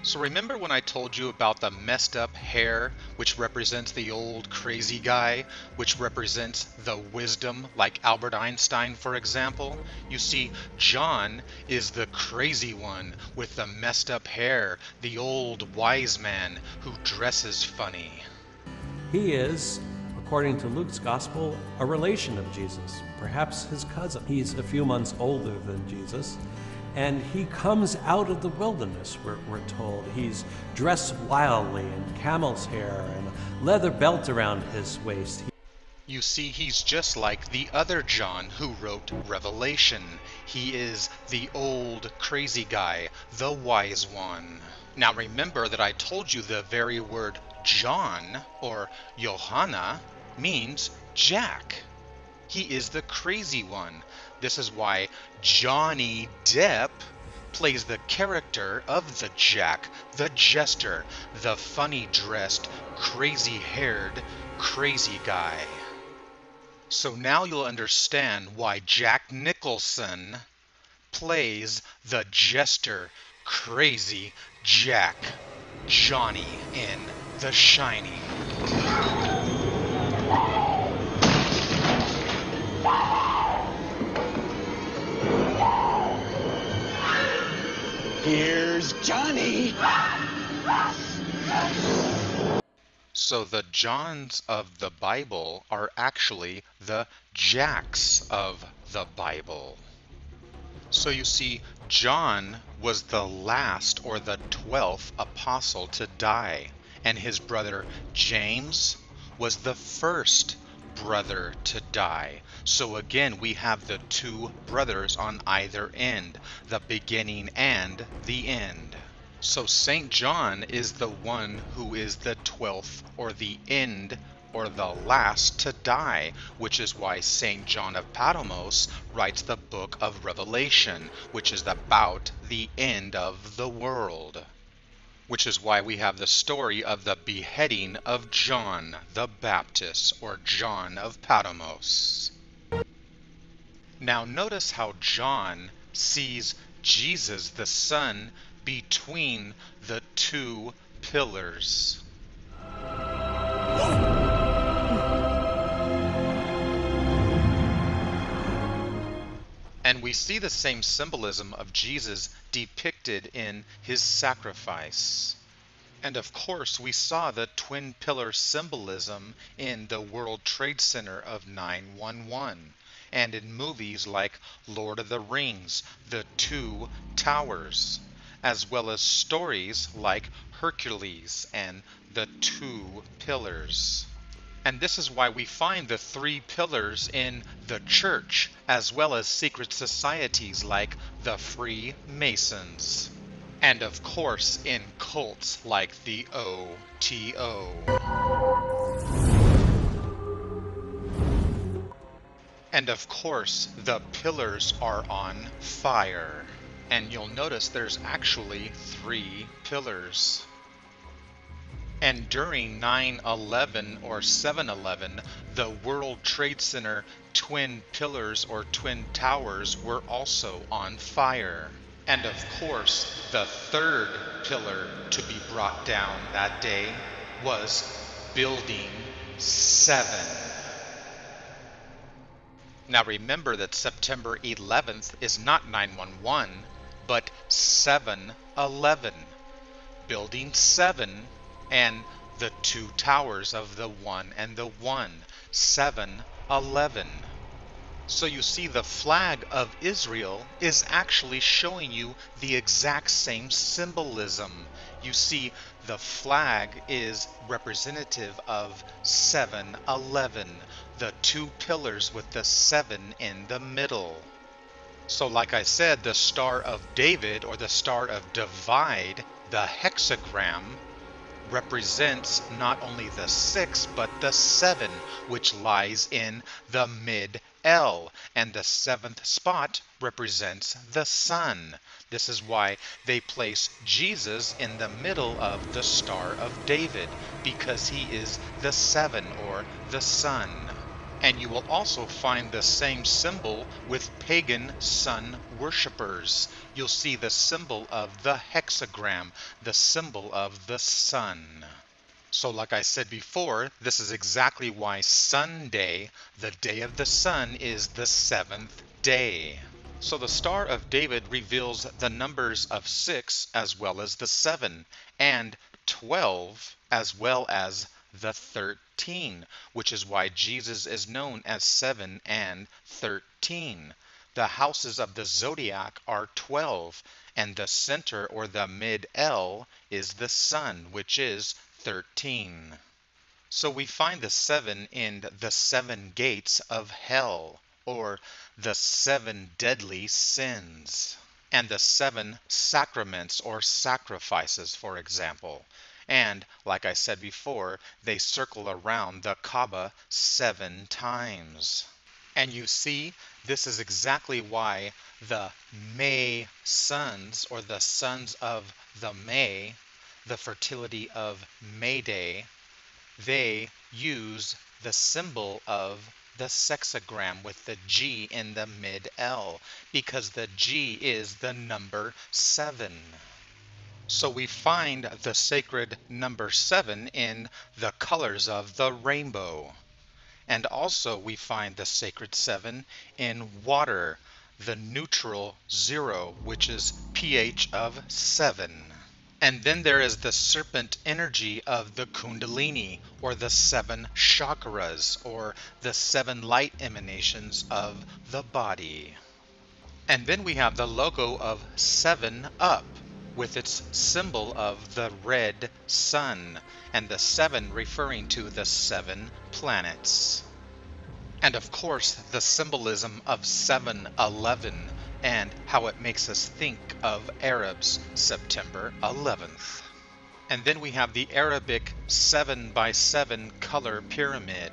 So remember when I told you about the messed up hair, which represents the old crazy guy, which represents the wisdom, like Albert Einstein, for example? You see, John is the crazy one with the messed up hair, the old wise man who dresses funny. He is, according to Luke's gospel, a relation of Jesus, perhaps his cousin. He's a few months older than Jesus, and he comes out of the wilderness, we're told. He's dressed wildly in camel's hair and a leather belt around his waist. You see, he's just like the other John who wrote Revelation. He is the old crazy guy, the wise one. Now remember that I told you the very word John, or Johanna, means Jack. He is the crazy one. This is why Johnny Depp plays the character of the Jack, the jester, the funny-dressed, crazy-haired, crazy guy. So now you'll understand why Jack Nicholson plays the jester, crazy Jack, Johnny in The Shining. Here's Johnny! So the Johns of the Bible are actually the Jacks of the Bible. So you see, John was the last or the 12th apostle to die, and his brother James was the first brother to die. So again, we have the two brothers on either end, the beginning and the end. So St. John is the one who is the 12th or the end or the last to die, which is why St. John of Patmos writes the book of Revelation, which is about the end of the world. Which is why we have the story of the beheading of John the Baptist, or John of Patmos. Now notice how John sees Jesus the Son between the two pillars. And we see the same symbolism of Jesus depicted in his sacrifice. And of course, we saw the twin pillar symbolism in the World Trade Center of 9/11, and in movies like Lord of the Rings, The Two Towers, as well as stories like Hercules and The Two Pillars. And this is why we find the three pillars in the church, as well as secret societies like the Freemasons. And of course in cults like the OTO. And of course the pillars are on fire. And you'll notice there's actually 3 pillars. And during 9/11 or 7/11, the World Trade Center twin pillars or twin towers were also on fire. And of course, the third pillar to be brought down that day was Building 7. Now remember that September 11th is not 9/11, but 7/11. Building 7 and the 2 towers of the 1 and the 1, 7/11. So you see, the flag of Israel is actually showing you the exact same symbolism. You see, the flag is representative of 7/11, the 2 pillars with the 7 in the middle. So like I said, the Star of David, or the Star of Divide, the hexagram, represents not only the 6 but the 7, which lies in the mid L, and the 7th spot represents the sun. This is why they place Jesus in the middle of the Star of David, because he is the 7 or the sun. And you will also find the same symbol with pagan sun worshippers. You'll see the symbol of the hexagram, the symbol of the sun. So like I said before, this is exactly why Sunday, the day of the sun, is the seventh day. So the Star of David reveals the numbers of 6 as well as the 7, and 12 as well as the 13, which is why Jesus is known as 7 and 13. The houses of the zodiac are 12, and the center or the mid L is the sun, which is 13. So we find the 7 in the 7 gates of hell, or the 7 deadly sins, and the 7 sacraments or sacrifices, for example. And like I said before, they circle around the Kaaba 7 times. And you see, this is exactly why the May sons, or the sons of the May, the fertility of May Day, they use the symbol of the sexagram with the G in the mid L, because the G is the number 7. So we find the sacred number 7 in the colors of the rainbow. And also we find the sacred 7 in water, the neutral 0, which is pH of 7. And then there is the serpent energy of the Kundalini, or the 7 chakras, or the 7 light emanations of the body. And then we have the logo of 7 Up, with its symbol of the red sun, and the 7 referring to the 7 planets. And of course, the symbolism of 7-Eleven and how it makes us think of Arabs' September 11th. And then we have the Arabic 7 by 7 color pyramid.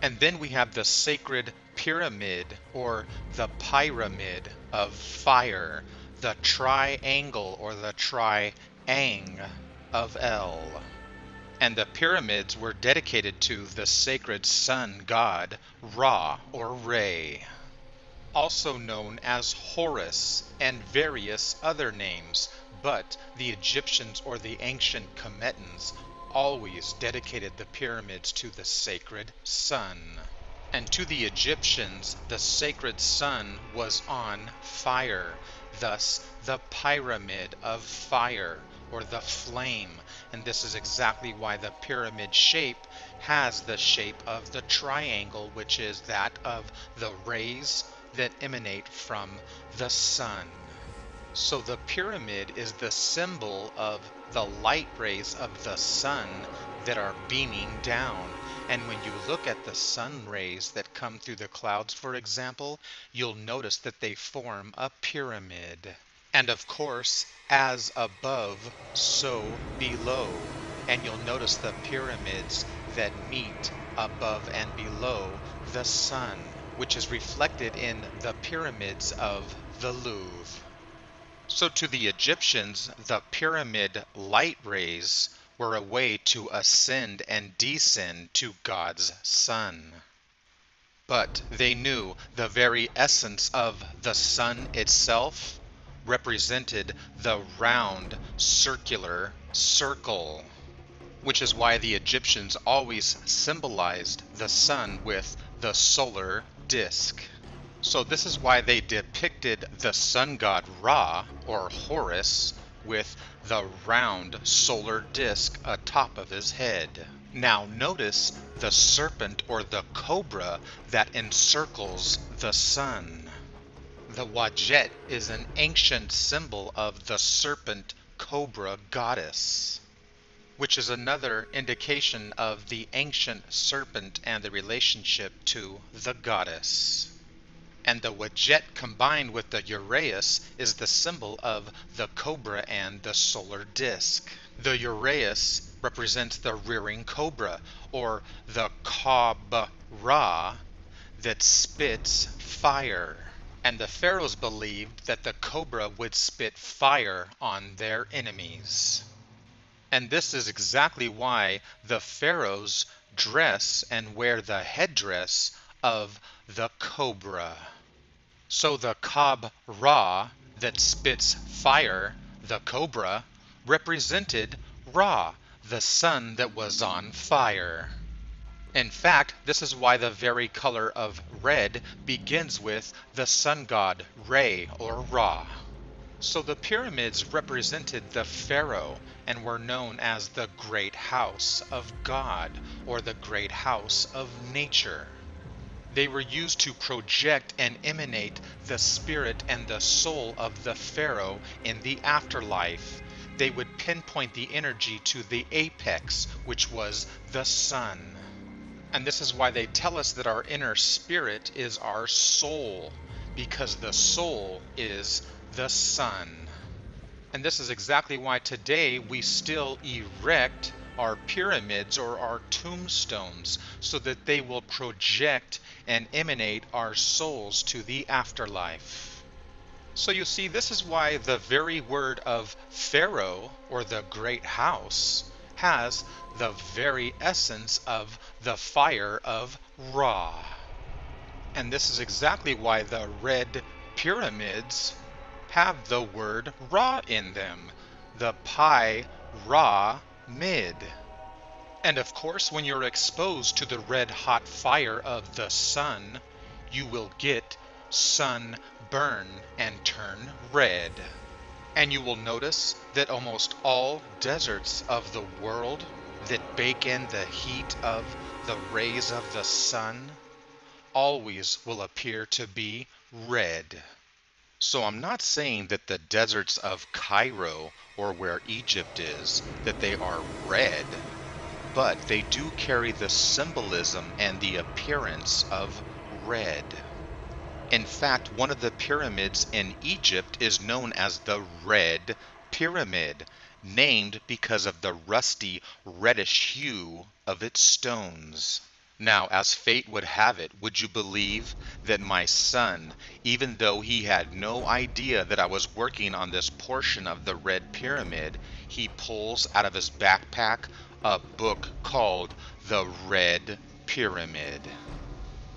And then we have the sacred pyramid, or the pyramid of fire, the triangle or the triang of El. And the pyramids were dedicated to the sacred sun god Ra or Re, also known as Horus, and various other names, but the Egyptians or the ancient Kemetans always dedicated the pyramids to the sacred sun. And to the Egyptians, the sacred sun was on fire, thus the pyramid of fire, or the flame. And this is exactly why the pyramid shape has the shape of the triangle, which is that of the rays that emanate from the sun. So the pyramid is the symbol of the light rays of the sun that are beaming down. And when you look at the sun rays that come through the clouds, for example, you'll notice that they form a pyramid. And of course, as above, so below. And you'll notice the pyramids that meet above and below the sun, which is reflected in the pyramids of the Louvre. So to the Egyptians, the pyramid light rays were a way to ascend and descend to God's sun. But they knew the very essence of the sun itself represented the round, circular circle, which is why the Egyptians always symbolized the sun with the solar disk. So this is why they depicted the sun god Ra, or Horus, with the round solar disk atop of his head. Now notice the serpent or the cobra that encircles the sun. The Wajet is an ancient symbol of the serpent cobra goddess, which is another indication of the ancient serpent and the relationship to the goddess. And the Wajet combined with the Uraeus is the symbol of the cobra and the solar disk. The Uraeus represents the rearing cobra, or the Ka-ba-ra, that spits fire. And the pharaohs believed that the cobra would spit fire on their enemies. And this is exactly why the pharaohs dress and wear the headdress of the cobra. So the Kab Ra that spits fire, the cobra, represented Ra, the sun that was on fire. In fact, this is why the very color of red begins with the sun god Re or Ra. So the pyramids represented the pharaoh and were known as the great house of God or the great house of nature. They were used to project and emanate the spirit and the soul of the pharaoh in the afterlife. They would pinpoint the energy to the apex, which was the sun. And this is why they tell us that our inner spirit is our soul, because the soul is the sun. And this is exactly why today we still erect our pyramids or our tombstones, so that they will project and emanate our souls to the afterlife. So you see, this is why the very word of Pharaoh, or the great house, has the very essence of the fire of Ra. And this is exactly why the red pyramids have the word Ra in them, the Pi Ra Mid. And of course, when you're exposed to the red hot fire of the sun, you will get sun burn and turn red. And you will notice that almost all deserts of the world that bake in the heat of the rays of the sun always will appear to be red. So I'm not saying that the deserts of Cairo or where Egypt is, that they are red, but they do carry the symbolism and the appearance of red. In fact, one of the pyramids in Egypt is known as the Red Pyramid, named because of the rusty reddish hue of its stones. Now, as fate would have it, would you believe that my son, even though he had no idea that I was working on this portion of the Red Pyramid, he pulls out of his backpack a book called The Red Pyramid.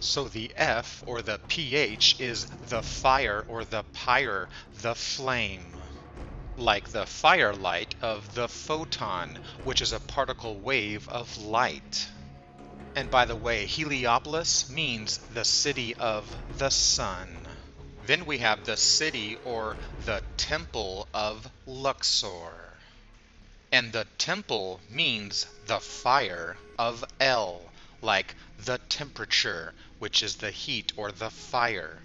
So the F or the PH is the fire or the pyre, the flame. Like the firelight of the photon, which is a particle wave of light. And by the way, Heliopolis means the city of the sun. Then we have the city or the temple of Luxor. And the temple means the fire of El, like the temperature, which is the heat or the fire.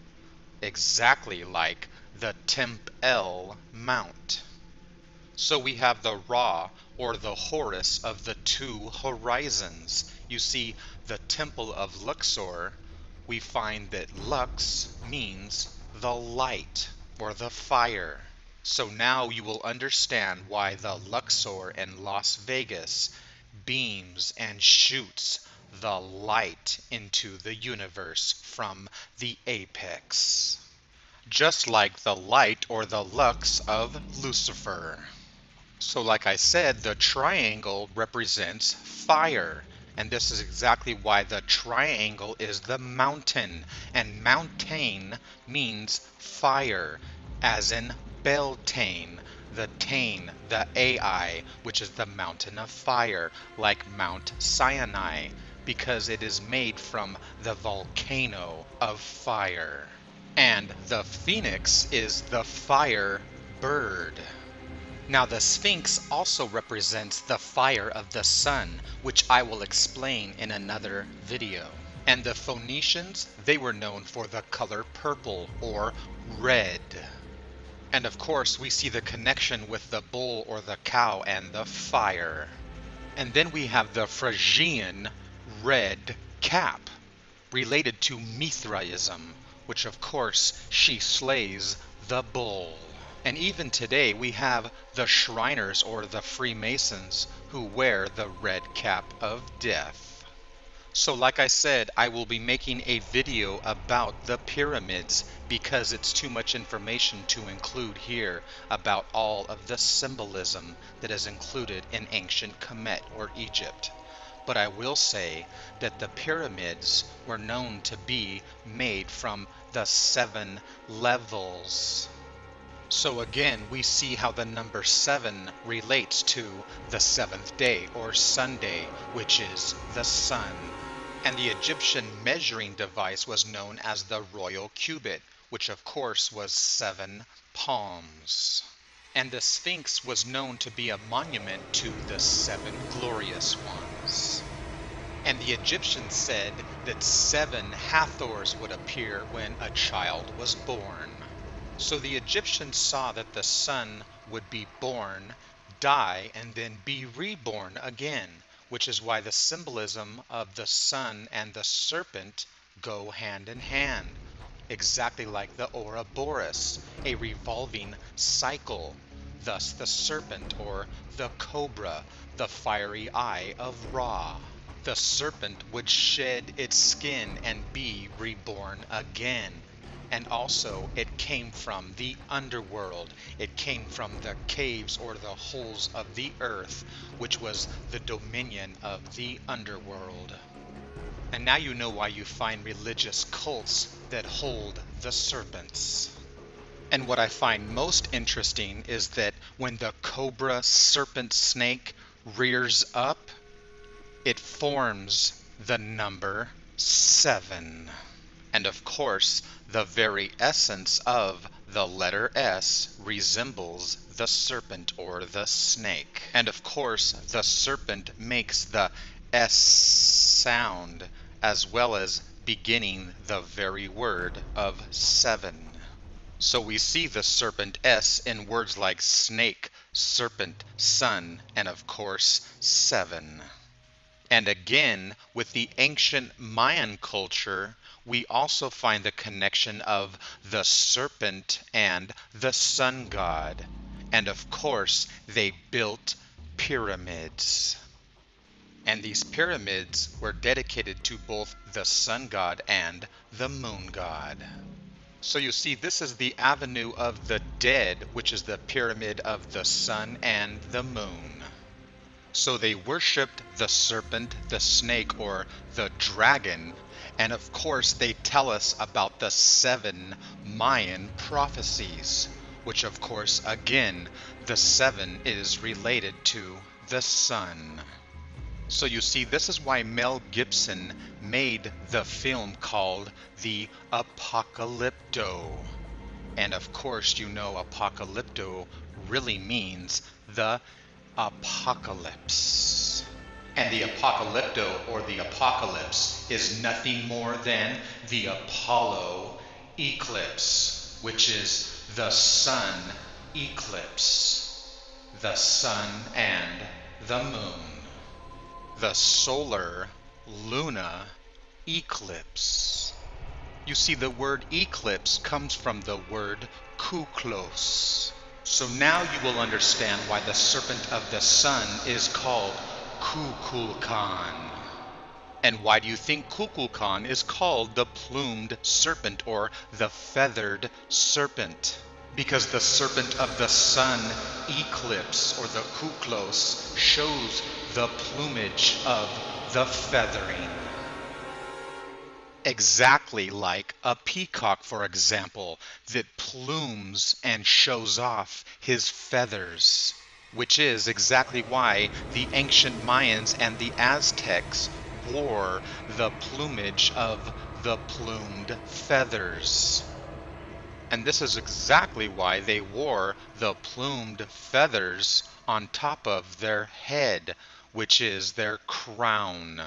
Exactly like the Temp El Mount. So we have the Ra, or the Horus of the two horizons. You see, the Temple of Luxor, we find that Lux means the light, or the fire. So now you will understand why the Luxor in Las Vegas beams and shoots the light into the universe from the apex. Just like the light or the lux of Lucifer. So like I said, the triangle represents fire. And this is exactly why the triangle is the mountain. And mountain means fire, as in Beltane, the Tane, the Ai, which is the mountain of fire, like Mount Sinai, because it is made from the volcano of fire. And the phoenix is the fire bird. Now the Sphinx also represents the fire of the sun, which I will explain in another video. And the Phoenicians, they were known for the color purple or red. And of course we see the connection with the bull or the cow and the fire. And then we have the Phrygian red cap, related to Mithraism, which of course she slays the bull. And even today we have the Shriners or the Freemasons who wear the red cap of death. So like I said, I will be making a video about the pyramids because it's too much information to include here about all of the symbolism that is included in ancient Kemet or Egypt. But I will say that the pyramids were known to be made from the 7 levels. So again, we see how the number 7 relates to the 7th day, or Sunday, which is the sun. And the Egyptian measuring device was known as the royal cubit, which of course was 7 palms. And the Sphinx was known to be a monument to the 7 glorious ones. And the Egyptians said that 7 Hathors would appear when a child was born. So the Egyptians saw that the sun would be born, die, and then be reborn again, which is why the symbolism of the sun and the serpent go hand in hand, exactly like the Ouroboros, a revolving cycle. Thus the serpent, or the cobra, the fiery eye of Ra. The serpent would shed its skin and be reborn again. And also it came from the underworld. It came from the caves or the holes of the earth, which was the dominion of the underworld. And now you know why you find religious cults that hold the serpents. And what I find most interesting is that when the cobra serpent snake rears up, it forms the number 7. And of course, the very essence of the letter S resembles the serpent or the snake. And of course, the serpent makes the S sound, as well as beginning the very word of 7. So we see the serpent S in words like snake, serpent, sun, and of course 7. And again, with the ancient Mayan culture, we also find the connection of the serpent and the sun god. And of course, they built pyramids. And these pyramids were dedicated to both the sun god and the moon god. So you see, this is the avenue of the dead, which is the pyramid of the sun and the moon. So they worshipped the serpent, the snake, or the dragon, and of course they tell us about the 7 Mayan prophecies, which of course, again, the 7 is related to the sun. So you see, this is why Mel Gibson made the film called The Apocalypto. And of course, you know apocalypto really means the apocalypse. And the apocalypto, or the apocalypse, is nothing more than the Apollo eclipse, which is the sun eclipse, the sun and the moon. The solar Luna eclipse. You see, the word eclipse comes from the word kuklos. So now you will understand why the serpent of the sun is called Kukulkan. And why do you think Kukulkan is called the plumed serpent or the feathered serpent? Because the serpent of the sun eclipse, or the kuklos, shows the plumage of the feathering. Exactly like a peacock, for example, that plumes and shows off his feathers, which is exactly why the ancient Mayans and the Aztecs wore the plumage of the plumed feathers. And this is exactly why they wore the plumed feathers on top of their head, which is their crown.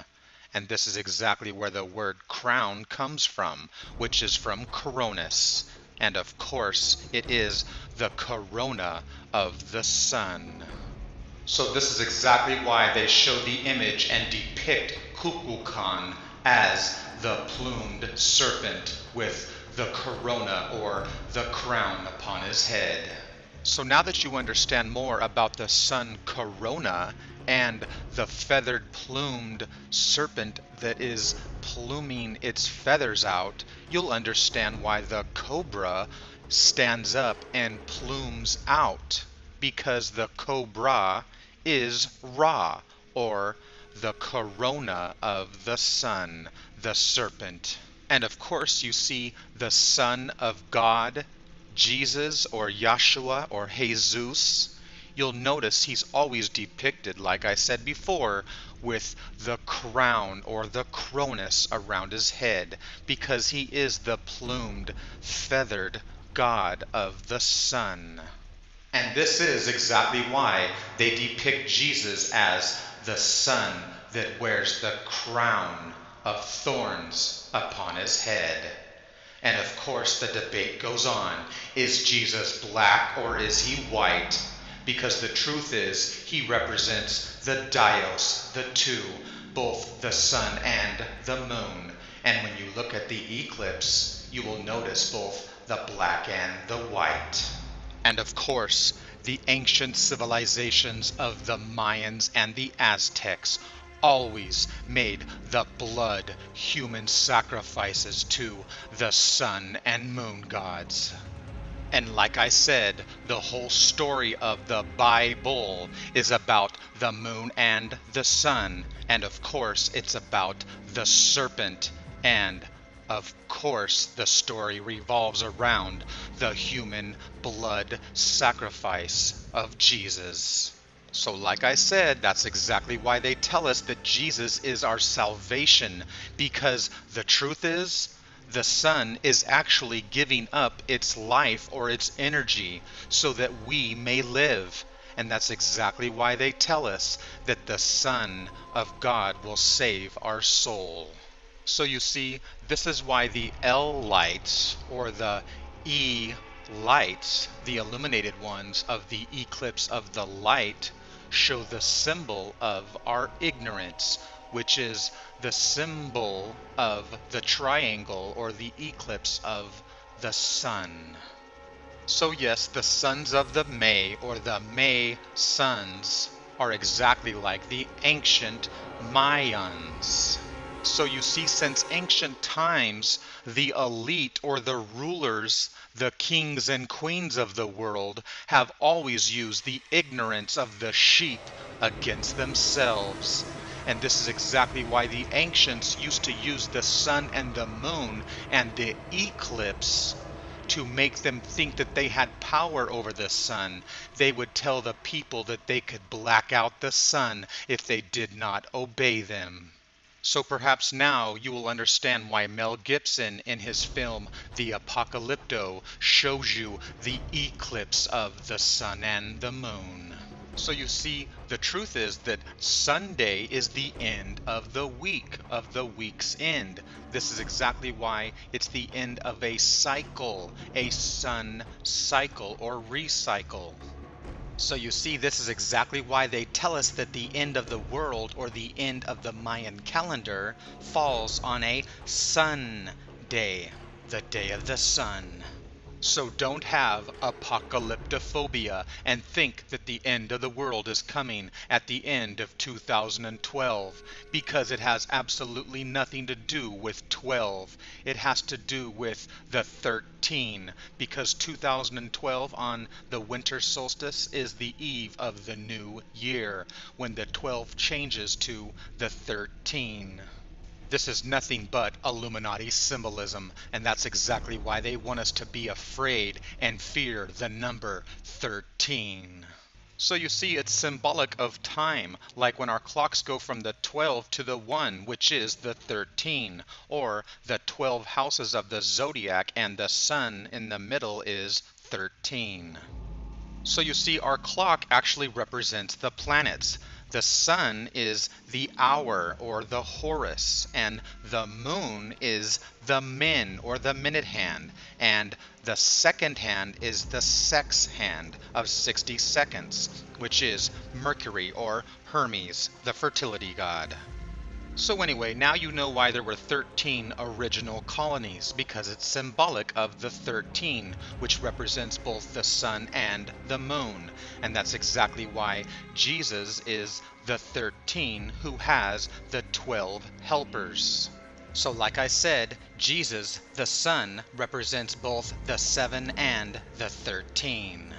And this is exactly where the word crown comes from, which is from Coronis. And of course, it is the corona of the sun. So this is exactly why they show the image and depict Kukulkan as the plumed serpent with the corona, or the crown, upon his head. So now that you understand more about the sun corona and the feathered plumed serpent that is pluming its feathers out, you'll understand why the cobra stands up and plumes out, because the cobra is Ra, or the corona of the sun, the serpent. And of course, you see the Son of God, Jesus or Yahshua or Jesus. You'll notice he's always depicted, like I said before, with the crown or the cronus around his head, because he is the plumed, feathered God of the sun. And this is exactly why they depict Jesus as the son that wears the crown of thorns upon his head. And of course, the debate goes on. Is Jesus black or is he white? Because the truth is, he represents the Dios, the two, both the sun and the moon. And when you look at the eclipse, you will notice both the black and the white. And of course, the ancient civilizations of the Mayans and the Aztecs always made the blood human sacrifices to the sun and moon gods. And like I said, the whole story of the Bible is about the moon and the sun. And of course, it's about the serpent. And of course, the story revolves around the human blood sacrifice of Jesus. So like I said, that's exactly why they tell us that Jesus is our salvation, because the truth is, the sun is actually giving up its life or its energy so that we may live. And that's exactly why they tell us that the Son of God will save our soul. So you see, this is why the L lights or the E lights, the illuminated ones of the eclipse of the light, show the symbol of our ignorance, which is the symbol of the triangle or the eclipse of the sun. So yes, the sons of the May or the May sons are exactly like the ancient Mayans. So you see, since ancient times, the elite or the rulers, the kings and queens of the world, have always used the ignorance of the sheep against themselves. And this is exactly why the ancients used to use the sun and the moon and the eclipse to make them think that they had power over the sun. They would tell the people that they could black out the sun if they did not obey them. So perhaps now you will understand why Mel Gibson in his film The Apocalypto shows you the eclipse of the sun and the moon. So you see, the truth is that Sunday is the end of the week's end. This is exactly why it's the end of a cycle, a sun cycle or recycle. So you see, this is exactly why they tell us that the end of the world or the end of the Mayan calendar falls on a Sunday, the day of the sun. So don't have apocalyptophobia and think that the end of the world is coming at the end of 2012, because it has absolutely nothing to do with 12. It has to do with the 13, because 2012 on the winter solstice is the eve of the new year, when the 12 changes to the 13. This is nothing but Illuminati symbolism, and that's exactly why they want us to be afraid and fear the number 13. So you see, it's symbolic of time, like when our clocks go from the 12 to the 1, which is the 13, or the 12 houses of the zodiac, and the sun in the middle is 13. So you see, our clock actually represents the planets. The sun is the hour or the Horus, and the moon is the min or the minute hand, and the second hand is the sex hand of 60 seconds, which is Mercury or Hermes, the fertility god. So anyway, now you know why there were 13 original colonies, because it's symbolic of the 13, which represents both the sun and the moon. And that's exactly why Jesus is the 13 who has the 12 helpers. So like I said, Jesus, the Son, represents both the 7 and the 13.